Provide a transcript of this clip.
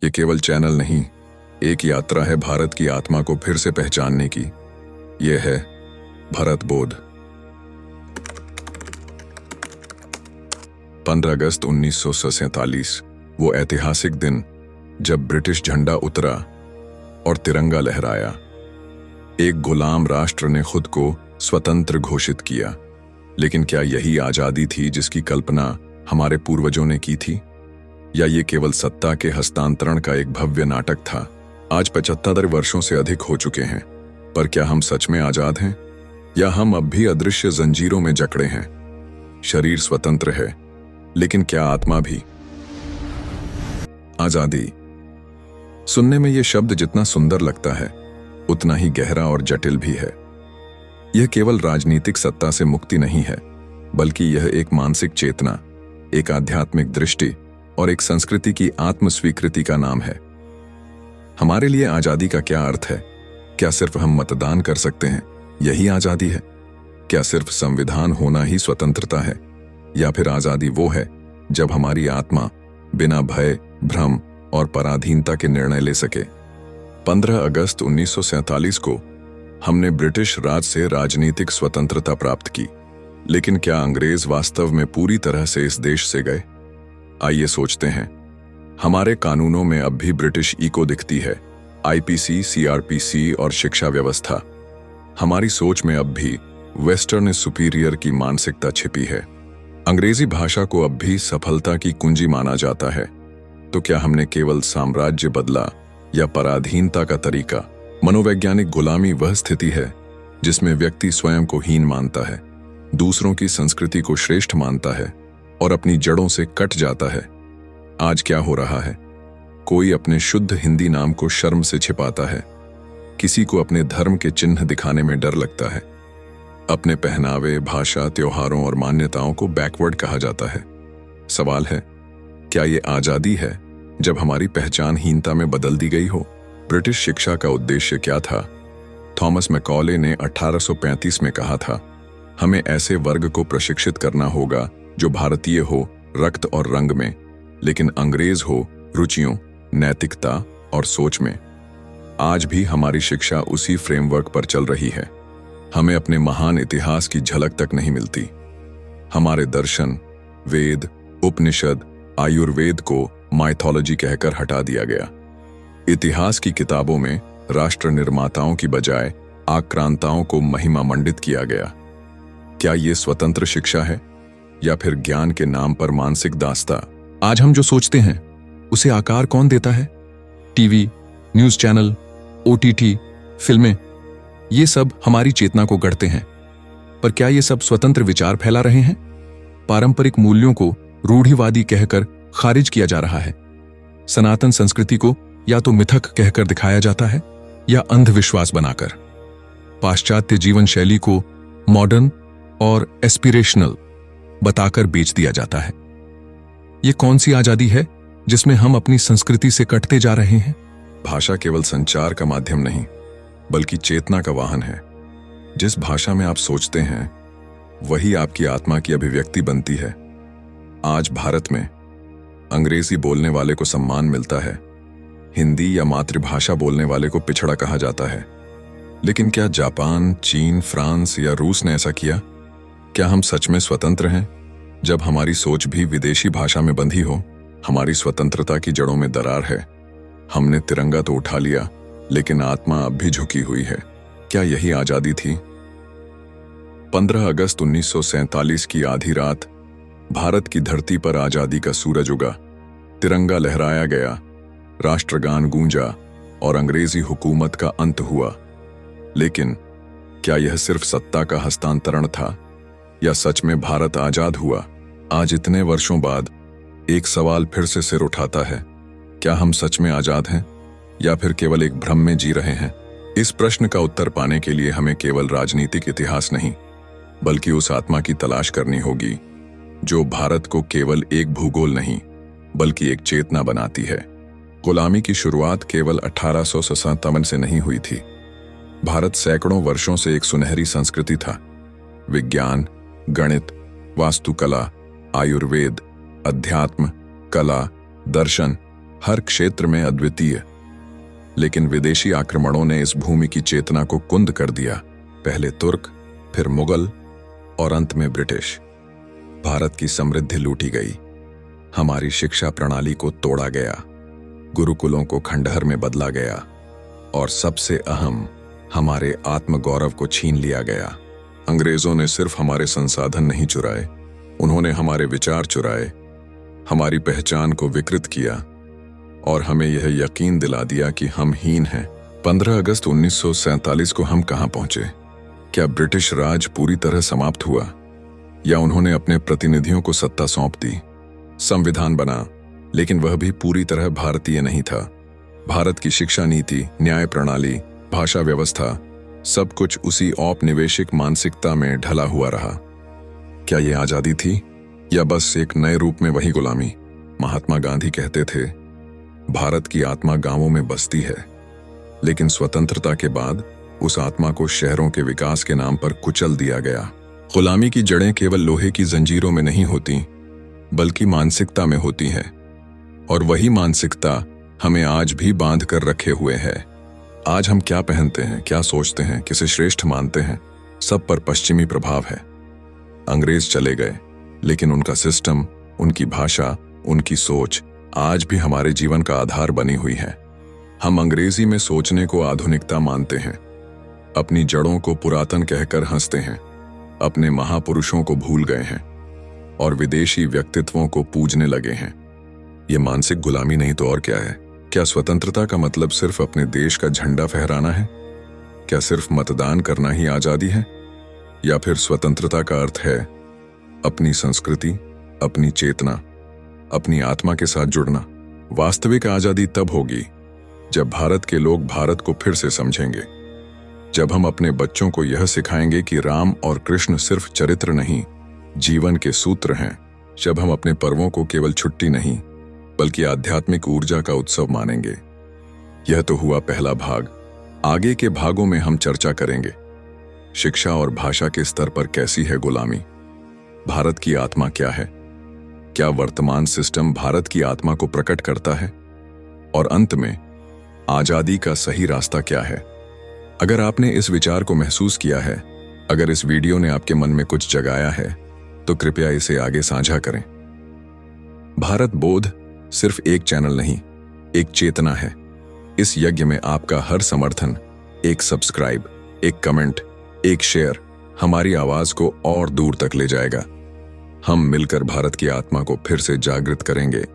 ये केवल चैनल नहीं, एक यात्रा है भारत की आत्मा को फिर से पहचानने की। ये है भारत बोध। 15 अगस्त 1947, वो ऐतिहासिक दिन जब ब्रिटिश झंडा उतरा और तिरंगा लहराया। एक गुलाम राष्ट्र ने खुद को स्वतंत्र घोषित किया। लेकिन क्या यही आजादी थी जिसकी कल्पना हमारे पूर्वजों ने की थी, या ये केवल सत्ता के हस्तांतरण का एक भव्य नाटक था? आज 75 वर्षों से अधिक हो चुके हैं, पर क्या हम सच में आजाद हैं, या हम अब भी अदृश्य जंजीरों में जकड़े हैं? शरीर स्वतंत्र है, लेकिन क्या आत्मा भी? आजादी सुनने में यह शब्द जितना सुंदर लगता है, उतना ही गहरा और जटिल भी है। यह केवल राजनीतिक सत्ता से मुक्ति नहीं है, बल्कि यह एक मानसिक चेतना, एक आध्यात्मिक दृष्टि और एक संस्कृति की आत्मस्वीकृति का नाम है। हमारे लिए आजादी का क्या अर्थ है? क्या सिर्फ हम मतदान कर सकते हैं, यही आजादी है? क्या सिर्फ संविधान होना ही स्वतंत्रता है? या फिर आजादी वो है जब हमारी आत्मा बिना भय, भ्रम और पराधीनता के निर्णय ले सके? 15 अगस्त 1947 को हमने ब्रिटिश राज से राजनीतिक स्वतंत्रता प्राप्त की, लेकिन क्या अंग्रेज वास्तव में पूरी तरह से इस देश से गए? आइए सोचते हैं। हमारे कानूनों में अब भी ब्रिटिश इको दिखती है, आईपीसी, सीआरपीसी और शिक्षा व्यवस्था। हमारी सोच में अब भी वेस्टर्न सुपीरियर की मानसिकता छिपी है। अंग्रेजी भाषा को अब भी सफलता की कुंजी माना जाता है। तो क्या हमने केवल साम्राज्य बदला, या पराधीनता का तरीका? मनोवैज्ञानिक गुलामी वह स्थिति है जिसमें व्यक्ति स्वयं को हीन मानता है, दूसरों की संस्कृति को श्रेष्ठ मानता है और अपनी जड़ों से कट जाता है। आज क्या हो रहा है? कोई अपने शुद्ध हिंदी नाम को शर्म से छिपाता है, किसी को अपने धर्म के चिन्ह दिखाने में डर लगता है, अपने पहनावे, भाषा, त्योहारों और मान्यताओं को बैकवर्ड कहा जाता है। सवाल है, क्या ये आजादी है जब हमारी पहचान हीनता में बदल दी गई हो? ब्रिटिश शिक्षा का उद्देश्य क्या था? थॉमस मैकॉले ने 1835 में कहा था, हमें ऐसे वर्ग को प्रशिक्षित करना होगा जो भारतीय हो रक्त और रंग में, लेकिन अंग्रेज हो रुचियों, नैतिकता और सोच में। आज भी हमारी शिक्षा उसी फ्रेमवर्क पर चल रही है। हमें अपने महान इतिहास की झलक तक नहीं मिलती। हमारे दर्शन, वेद, उपनिषद, आयुर्वेद को माइथोलॉजी कहकर हटा दिया गया। इतिहास की किताबों में राष्ट्र निर्माताओं की बजाय आक्रांताओं को महिमा मंडित किया गया। क्या ये स्वतंत्र शिक्षा है, या फिर ज्ञान के नाम पर मानसिक दास्ता? आज हम जो सोचते हैं उसे आकार कौन देता है? टीवी, न्यूज चैनल, ओटीटी, फिल्में, ये सब हमारी चेतना को गढ़ते हैं। पर क्या ये सब स्वतंत्र विचार फैला रहे हैं? पारंपरिक मूल्यों को रूढ़िवादी कहकर खारिज किया जा रहा है। सनातन संस्कृति को या तो मिथक कहकर दिखाया जाता है, या अंधविश्वास बनाकर। पाश्चात्य जीवन शैली को मॉडर्न और एस्पिरेशनल बताकर बेच दिया जाता है। ये कौन सी आजादी है जिसमें हम अपनी संस्कृति से कटते जा रहे हैं? भाषा केवल संचार का माध्यम नहीं, बल्कि चेतना का वाहन है। जिस भाषा में आप सोचते हैं, वही आपकी आत्मा की अभिव्यक्ति बनती है। आज भारत में अंग्रेजी बोलने वाले को सम्मान मिलता है, हिंदी या मातृभाषा बोलने वाले को पिछड़ा कहा जाता है। लेकिन क्या जापान, चीन, फ्रांस या रूस ने ऐसा किया? क्या हम सच में स्वतंत्र हैं जब हमारी सोच भी विदेशी भाषा में बंधी हो? हमारी स्वतंत्रता की जड़ों में दरार है। हमने तिरंगा तो उठा लिया, लेकिन आत्मा अब भी झुकी हुई है। क्या यही आजादी थी? 15 अगस्त 1947 की आधी रात भारत की धरती पर आजादी का सूरज उगा, तिरंगा लहराया गया, राष्ट्रगान गूंजा और अंग्रेजी हुकूमत का अंत हुआ। लेकिन क्या यह सिर्फ सत्ता का हस्तांतरण था, या सच में भारत आजाद हुआ? आज इतने वर्षों बाद एक सवाल फिर से सिर उठाता है, क्या हम सच में आजाद हैं, या फिर केवल एक भ्रम में जी रहे हैं? इस प्रश्न का उत्तर पाने के लिए हमें केवल राजनीतिक इतिहास नहीं, बल्कि उस आत्मा की तलाश करनी होगी जो भारत को केवल एक भूगोल नहीं, बल्कि एक चेतना बनाती है। गुलामी की शुरुआत केवल 1857 से नहीं हुई थी। भारत सैकड़ों वर्षों से एक सुनहरी संस्कृति था। विज्ञान, गणित, वास्तुकला, आयुर्वेद, अध्यात्म, कला, दर्शन हर क्षेत्र में अद्वितीय। लेकिन विदेशी आक्रमणों ने इस भूमि की चेतना को कुंद कर दिया। पहले तुर्क, फिर मुगल और अंत में ब्रिटिश। भारत की समृद्धि लूटी गई, हमारी शिक्षा प्रणाली को तोड़ा गया, गुरुकुलों को खंडहर में बदला गया और सबसे अहम, हमारे आत्मगौरव को छीन लिया गया। अंग्रेजों ने सिर्फ हमारे संसाधन नहीं चुराए, उन्होंने हमारे विचार चुराए, हमारी पहचान को विकृत किया और हमें यह यकीन दिला दिया कि हम हीन हैं। 15 अगस्त 1947 को हम कहां पहुंचे? क्या ब्रिटिश राज पूरी तरह समाप्त हुआ या उन्होंने अपने प्रतिनिधियों को सत्ता सौंप दी? संविधान बना, लेकिन वह भी पूरी तरह भारतीय नहीं था। भारत की शिक्षा नीति, न्याय प्रणाली, भाषा व्यवस्था, सब कुछ उसी औपनिवेशिक मानसिकता में ढला हुआ रहा। क्या ये आजादी थी या बस एक नए रूप में वही गुलामी? महात्मा गांधी कहते थे, भारत की आत्मा गांवों में बसती है। लेकिन स्वतंत्रता के बाद उस आत्मा को शहरों के विकास के नाम पर कुचल दिया गया। गुलामी की जड़ें केवल लोहे की जंजीरों में नहीं होती, बल्कि मानसिकता में होती है। और वही मानसिकता हमें आज भी बांध कर रखे हुए है। आज हम क्या पहनते हैं, क्या सोचते हैं, किसे श्रेष्ठ मानते हैं, सब पर पश्चिमी प्रभाव है। अंग्रेज चले गए, लेकिन उनका सिस्टम, उनकी भाषा, उनकी सोच आज भी हमारे जीवन का आधार बनी हुई है। हम अंग्रेजी में सोचने को आधुनिकता मानते हैं, अपनी जड़ों को पुरातन कहकर हंसते हैं, अपने महापुरुषों को भूल गए हैं और विदेशी व्यक्तित्वों को पूजने लगे हैं। ये मानसिक गुलामी नहीं तो और क्या है? क्या स्वतंत्रता का मतलब सिर्फ अपने देश का झंडा फहराना है? क्या सिर्फ मतदान करना ही आजादी है? या फिर स्वतंत्रता का अर्थ है अपनी संस्कृति, अपनी चेतना, अपनी आत्मा के साथ जुड़ना? वास्तविक आजादी तब होगी जब भारत के लोग भारत को फिर से समझेंगे, जब हम अपने बच्चों को यह सिखाएंगे कि राम और कृष्ण सिर्फ चरित्र नहीं, जीवन के सूत्र हैं, जब हम अपने पर्वों को केवल छुट्टी नहीं बल्कि आध्यात्मिक ऊर्जा का उत्सव मानेंगे। यह तो हुआ पहला भाग। आगे के भागों में हम चर्चा करेंगे शिक्षा और भाषा के स्तर पर कैसी है गुलामी, भारत की आत्मा क्या है, क्या वर्तमान सिस्टम भारत की आत्मा को प्रकट करता है, और अंत में आजादी का सही रास्ता क्या है। अगर आपने इस विचार को महसूस किया है, अगर इस वीडियो ने आपके मन में कुछ जगाया है, तो कृपया इसे आगे साझा करें। भारत बोध सिर्फ एक चैनल नहीं, एक चेतना है। इस यज्ञ में आपका हर समर्थन, एक सब्सक्राइब, एक कमेंट, एक शेयर हमारी आवाज को और दूर तक ले जाएगा। हम मिलकर भारत की आत्मा को फिर से जागृत करेंगे।